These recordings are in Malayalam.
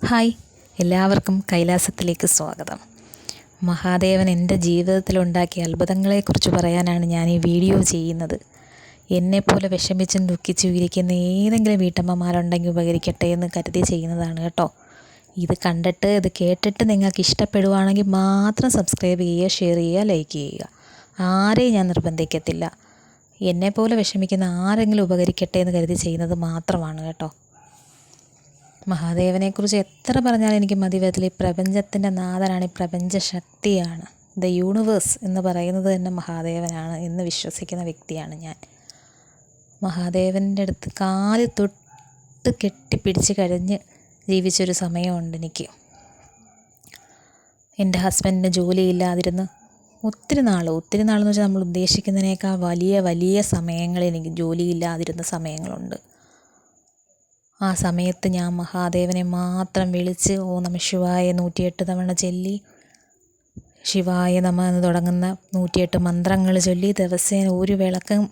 ഹായ്, എല്ലാവർക്കും കൈലാസത്തിലേക്ക് സ്വാഗതം. മഹാദേവൻ എൻ്റെ ജീവിതത്തിലുണ്ടാക്കിയ അത്ഭുതങ്ങളെക്കുറിച്ച് പറയാനാണ് ഞാൻ ഈ വീഡിയോ ചെയ്യുന്നത്. എന്നെപ്പോലെ വിഷമിച്ചും ദുഃഖിച്ചും ഇരിക്കുന്ന ഏതെങ്കിലും വീട്ടമ്മമാരുണ്ടെങ്കിൽ ഉപകരിക്കട്ടെ എന്ന് കരുതി ചെയ്യുന്നതാണ് കേട്ടോ. ഇത് കണ്ടിട്ട് ഇത് കേട്ടിട്ട് നിങ്ങൾക്ക് ഇഷ്ടപ്പെടുവാണെങ്കിൽ മാത്രം സബ്സ്ക്രൈബ് ചെയ്യുക, ഷെയർ ചെയ്യുക, ലൈക്ക് ചെയ്യുക. ആരെയും ഞാൻ നിർബന്ധിക്കത്തില്ല. എന്നെപ്പോലെ വിഷമിക്കുന്ന ആരെങ്കിലും ഉപകരിക്കട്ടെ എന്ന് കരുതി ചെയ്യുന്നത് മാത്രമാണ് കേട്ടോ. മഹാദേവനെക്കുറിച്ച് എത്ര പറഞ്ഞാലും എനിക്ക് മതി വരത്തില്ല. ഈ പ്രപഞ്ചത്തിൻ്റെ നാഥനാണ്, ഈ പ്രപഞ്ച ശക്തിയാണ്. ദ യൂണിവേഴ്സ് എന്ന് പറയുന്നത് തന്നെ മഹാദേവനാണ് എന്ന് വിശ്വസിക്കുന്ന വ്യക്തിയാണ് ഞാൻ. മഹാദേവൻ്റെ അടുത്ത് കാല് തൊട്ട് കെട്ടിപ്പിടിച്ച് കഴിഞ്ഞ് ജീവിച്ചൊരു സമയമുണ്ട് എനിക്ക്. എൻ്റെ ഹസ്ബൻഡിന് ജോലിയില്ലാതിരുന്ന് ഒത്തിരി നാളെന്ന് വെച്ചാൽ നമ്മൾ ഉദ്ദേശിക്കുന്നതിനേക്കാൾ വലിയ സമയങ്ങളിൽ എനിക്ക് ജോലിയില്ലാതിരുന്ന സമയങ്ങളുണ്ട്. ആ സമയത്ത് ഞാൻ മഹാദേവനെ മാത്രം വിളിച്ച് ഓ നമഃ ശിവായ 108 തവണ ചൊല്ലി, ശിവായ നമഃ എന്ന് തുടങ്ങുന്ന 108 മന്ത്രങ്ങൾ ചൊല്ലി ദിവസേന ഒരു വിളക്കും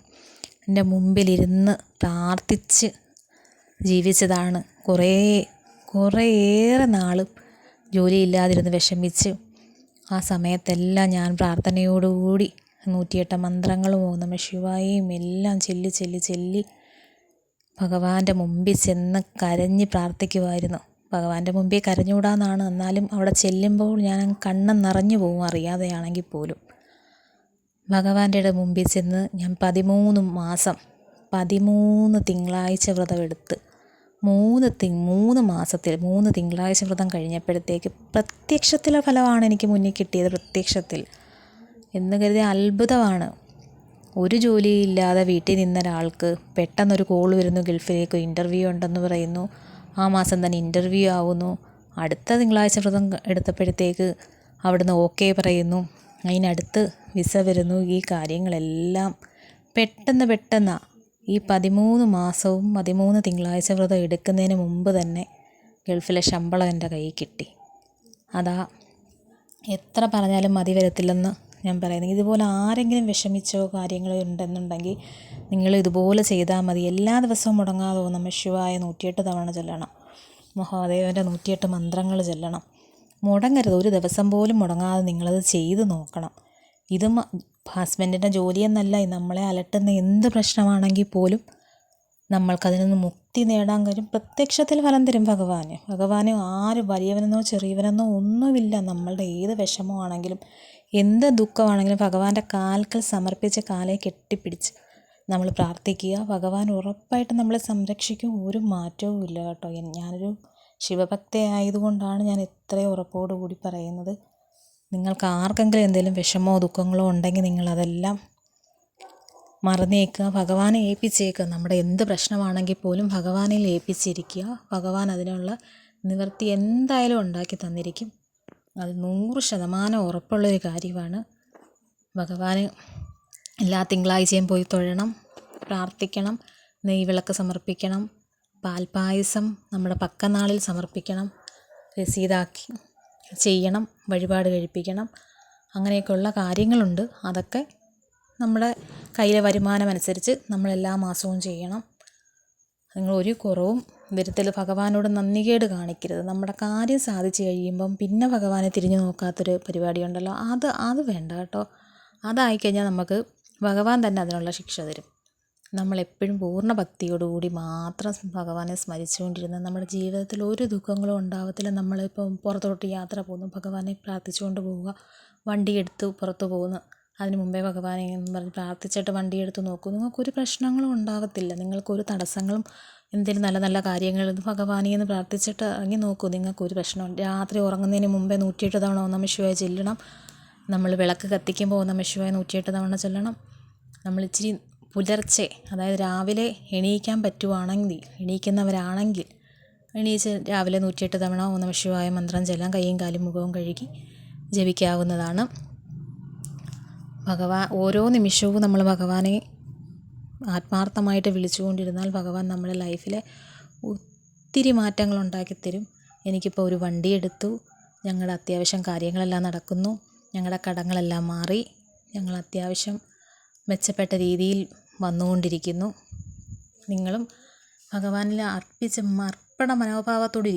എൻ്റെ മുമ്പിലിരുന്ന് പ്രാർത്ഥിച്ച് ജീവിച്ചതാണ്. കുറേയേറെ നാളും ജോലിയില്ലാതിരുന്ന് വിഷമിച്ച് ആ സമയത്തെല്ലാം ഞാൻ പ്രാർത്ഥനയോടുകൂടി 108 മന്ത്രങ്ങളും ഓ നമഃ ശിവായയും എല്ലാം ചൊല്ലി ഭഗവാന്റെ മുമ്പിൽ ചെന്ന് കരഞ്ഞ് പ്രാർത്ഥിക്കുമായിരുന്നു. ഭഗവാന്റെ മുമ്പിൽ കരഞ്ഞുകൂടാന്നാണ്, എന്നാലും അവിടെ ചെല്ലുമ്പോൾ ഞാൻ കണ്ണ് നിറഞ്ഞു പോകും അറിയാതെയാണെങ്കിൽ പോലും. ഭഗവാന്റെ മുമ്പിൽ ചെന്ന് ഞാൻ 13 മാസം 13 തിങ്കളാഴ്ച വ്രതമെടുത്ത് 3 മാസത്തിൽ 3 തിങ്കളാഴ്ച വ്രതം കഴിഞ്ഞപ്പോഴത്തേക്ക് പ്രത്യക്ഷത്തിലെ ഫലമാണ് എനിക്ക് മുന്നിൽ കിട്ടിയത്. പ്രത്യക്ഷത്തിൽ എന്ന് കരുതി അത്ഭുതമാണ്. ഒരു ജോലിയില്ലാതെ വീട്ടിൽ നിന്ന ഒരാൾക്ക് പെട്ടെന്നൊരു കോൾ വരുന്നു, ഗൾഫിലേക്ക് ഇൻ്റർവ്യൂ ഉണ്ടെന്ന് പറയുന്നു. ആ മാസം തന്നെ ഇൻ്റർവ്യൂ ആവുന്നു. അടുത്ത തിങ്കളാഴ്ച വ്രതം എടുത്തപ്പോഴത്തേക്ക് അവിടുന്ന് ഓക്കെ പറയുന്നു. അതിനടുത്ത് വിസ വരുന്നു. ഈ കാര്യങ്ങളെല്ലാം പെട്ടെന്ന് ഈ 13 മാസവും 13 തിങ്കളാഴ്ച വ്രതം എടുക്കുന്നതിന് മുമ്പ് തന്നെ ഗൾഫിലെ ശമ്പളം എൻ്റെ കയ്യിൽ കിട്ടി. അതാ എത്ര പറഞ്ഞാലും മതി വരത്തില്ലെന്ന് ഞാൻ പറയുന്നത്. ഇതുപോലെ ആരെങ്കിലും വിഷമിച്ചോ കാര്യങ്ങളോ ഉണ്ടെന്നുണ്ടെങ്കിൽ നിങ്ങൾ ഇതുപോലെ ചെയ്താൽ മതി. എല്ലാ ദിവസവും മുടങ്ങാതെ ഓ നമഃ ശിവായ 108 തവണ ചൊല്ലണം. മഹാദേവൻ്റെ 108 മന്ത്രങ്ങൾ ചൊല്ലണം. മുടങ്ങരുത്, ഒരു ദിവസം പോലും മുടങ്ങാതെ നിങ്ങളത് ചെയ്ത് നോക്കണം. ഇത് ഹസ്ബൻഡിൻ്റെ ജോലിയെന്നല്ല, നമ്മളെ അലട്ടുന്ന എന്ത് പ്രശ്നമാണെങ്കിൽ പോലും നമ്മൾക്കതിൽ നിന്ന് മുക്തി നേടാൻ കഴിയും. പ്രത്യക്ഷത്തിൽ ഫലം തരും ഭഗവാന്. ആര് വലിയവനെന്നോ ചെറിയവനെന്നോ ഒന്നുമില്ല. നമ്മളുടെ ഏത് വിഷമമാണെങ്കിലും എന്ത് ദുഃഖമാണെങ്കിലും ഭഗവാന്റെ കാൽക്കൽ സമർപ്പിച്ച് കാലെ കെട്ടിപ്പിടിച്ച് നമ്മൾ പ്രാർത്ഥിക്കുക. ഭഗവാൻ ഉറപ്പായിട്ട് നമ്മളെ സംരക്ഷിക്കും. ഒരു മാറ്റവും ഇല്ല കേട്ടോ. ഞാനൊരു ശിവഭക്തയായതുകൊണ്ടാണ് ഞാൻ ഇത്രയും ഉറപ്പോടുകൂടി പറയുന്നത്. നിങ്ങൾക്ക് ആർക്കെങ്കിലും എന്തെങ്കിലും വിഷമമോ ദുഃഖങ്ങളോ ഉണ്ടെങ്കിൽ നിങ്ങളതെല്ലാം മറന്നേക്കുക, ഭഗവാനെ ഏൽപ്പിച്ചേക്കുക. നമ്മുടെ എന്ത് പ്രശ്നമാണെങ്കിൽ പോലും ഭഗവാനിൽ ഏൽപ്പിച്ചിരിക്കുക. ഭഗവാൻ അതിനുള്ള നിവൃത്തി എന്തായാലും ഉണ്ടാക്കി തന്നിരിക്കും. അത് 100% ഉറപ്പുള്ളൊരു കാര്യമാണ്. ഭഗവാന് എല്ലാ തിങ്കളാഴ്ചയും പോയി തൊഴണം, പ്രാർത്ഥിക്കണം, നെയ്വിളക്ക് സമർപ്പിക്കണം, പാൽപ്പായസം നമ്മുടെ പക്കനാളിൽ സമർപ്പിക്കണം, രസീതാക്കി ചെയ്യണം, വഴിപാട് കഴിപ്പിക്കണം. അങ്ങനെയൊക്കെയുള്ള കാര്യങ്ങളുണ്ട്. അതൊക്കെ നമ്മുടെ കയ്യിലെ വരുമാനം അനുസരിച്ച് നമ്മൾ എല്ലാ മാസവും ചെയ്യണം. നിങ്ങൾ ഒരു കുറവും വരുത്തൽ. ഭഗവാനോട് നന്ദികേട് കാണിക്കരുത്. നമ്മുടെ കാര്യം സാധിച്ചു കഴിയുമ്പം പിന്നെ ഭഗവാനെ തിരിഞ്ഞു നോക്കാത്തൊരു പരിപാടിയുണ്ടല്ലോ, അത് വേണ്ട കേട്ടോ. അതായിക്കഴിഞ്ഞാൽ നമുക്ക് ഭഗവാൻ തന്നെ അതിനുള്ള ശിക്ഷ തരും. നമ്മളെപ്പോഴും പൂർണ്ണ ഭക്തിയോടുകൂടി മാത്രം ഭഗവാനെ സ്മരിച്ചുകൊണ്ടിരുന്ന നമ്മുടെ ജീവിതത്തിൽ ഒരു ദുഃഖങ്ങളും ഉണ്ടാകത്തില്ല. നമ്മളിപ്പം പുറത്തോട്ട് യാത്ര പോകുന്നു, ഭഗവാനെ പ്രാർത്ഥിച്ചുകൊണ്ട് പോവുക. വണ്ടിയെടുത്ത് പുറത്ത് പോകുന്നു, അതിന് മുമ്പേ ഭഗവാനെ എന്ന് പറഞ്ഞ് പ്രാർത്ഥിച്ചിട്ട് വണ്ടിയെടുത്ത് നോക്കൂ. നിങ്ങൾക്കൊരു പ്രശ്നങ്ങളും ഉണ്ടാകത്തില്ല. നിങ്ങൾക്കൊരു തടസ്സങ്ങളും എന്തെങ്കിലും നല്ല കാര്യങ്ങൾ ഭഗവാനെ എന്ന് പ്രാർത്ഥിച്ചിട്ട് ഇറങ്ങി നോക്കൂ. നിങ്ങൾക്കൊരു പ്രശ്നം. രാത്രി ഉറങ്ങുന്നതിന് മുമ്പേ 108 തവണ ഓം നമഃ ശിവായ ചൊല്ലണം. നമ്മൾ വിളക്ക് കത്തിക്കുമ്പോൾ ഓം നമഃ ശിവായ 108 തവണ ചൊല്ലണം. നമ്മൾ ഇച്ചിരി പുലർച്ചെ, അതായത് രാവിലെ എണീക്കാൻ പറ്റുവാണെങ്കിൽ, എണീക്കുന്നവരാണെങ്കിൽ എണീച്ച് രാവിലെ 108 തവണ ഓം നമഃ ശിവായ മന്ത്രം ചൊല്ലാം. കൈയും കാലും മുഖവും കഴുകി ജപിക്കാവുന്നതാണ്. ഓരോ നിമിഷവും നമ്മൾ ഭഗവാനെ ആത്മാർത്ഥമായിട്ട് വിളിച്ചുകൊണ്ടിരുന്നാൽ ഭഗവാൻ നമ്മുടെ ലൈഫിലെ ഒത്തിരി മാറ്റങ്ങൾ ഉണ്ടാക്കിത്തരും. എനിക്കിപ്പോൾ ഒരു വണ്ടി എടുത്തു, ഞങ്ങളുടെ അത്യാവശ്യം കാര്യങ്ങളെല്ലാം നടക്കുന്നു, ഞങ്ങളുടെ കടങ്ങളെല്ലാം മാറി, ഞങ്ങൾ അത്യാവശ്യം മെച്ചപ്പെട്ട രീതിയിൽ വന്നുകൊണ്ടിരിക്കുന്നു. നിങ്ങളും ഭഗവാനിൽ അർപ്പണ മനോഭാവത്തോടെ